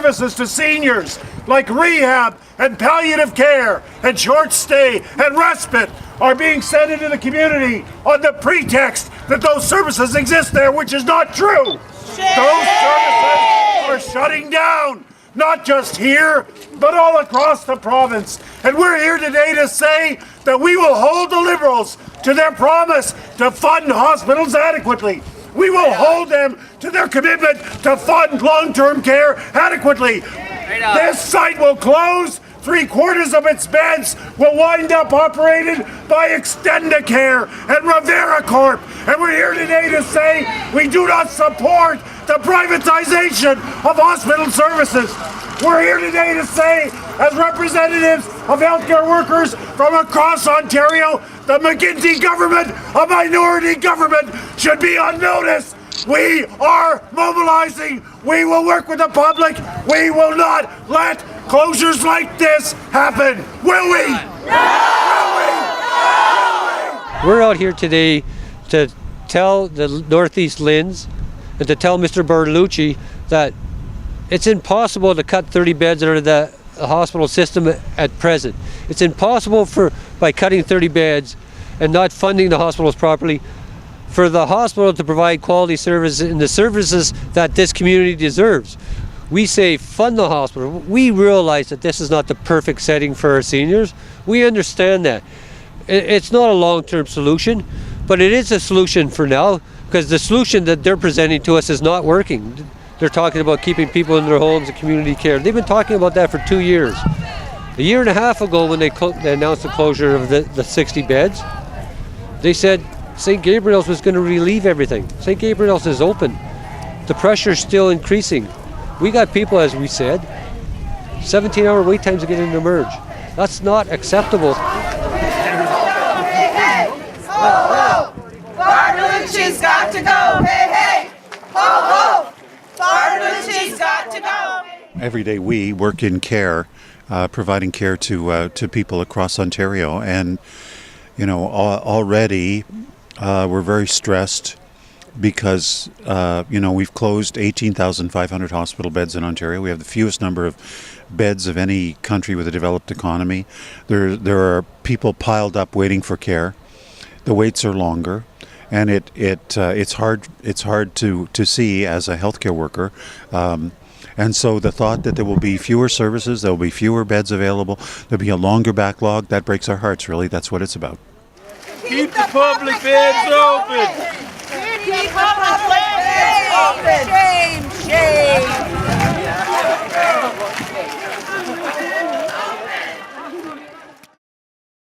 services to seniors like rehab and palliative care and short stay and respite are being sent into the community on the pretext that those services exist there, which is not true. Those services are shutting down, not just here, but all across the province. And we're here today to say that we will hold the Liberals to their promise to fund hospitals adequately. We will hold them to their commitment to fund long-term care adequately. This site will close. 3/4 of its beds will wind up operated by Extendicare and Rivera Corp. And we're here today to say we do not support the privatization of hospital services. We're here today to say, as representatives of healthcare workers from across Ontario, the McGuinty government, a minority government, should be on notice. We are mobilizing. We will work with the public. We will not let closures like this happen. Will we? Will we? We're out here today to tell the Northeast Linds and to tell Mr. Bertolucci that it's impossible to cut 30 beds out of the hospital system at present. It's impossible by cutting 30 beds and not funding the hospitals properly for the hospital to provide quality service and the services that this community deserves. We say fund the hospital. We realize that this is not the perfect setting for our seniors. We understand that. It's not a long-term solution, but it is a solution for now, because the solution that they're presenting to us is not working. They're talking about keeping people in their homes and community care. They've been talking about that for 2 years. A year and a half ago, when they announced the closure of the 60 beds, they said St. Gabriel's was going to relieve everything. St. Gabriel's is open. The pressure's still increasing. We got people, as we said, 17-hour wait times to get into Merge. That's not acceptable. Hey, hey! Ho, ho! Bertolucci's got to go! Hey, hey! Ho, ho! Bertolucci's got to go! Every day we work in care, providing care to people across Ontario, and already we're very stressed because we've closed 18,500 hospital beds in Ontario. We have the fewest number of beds of any country with a developed economy. There are people piled up waiting for care. The waits are longer, and it's hard to see as a healthcare worker. And so the thought that there will be fewer services, there will be fewer beds available, there'll be a longer backlog, that breaks our hearts, really. That's what it's about. Keep the public beds open! Keep the public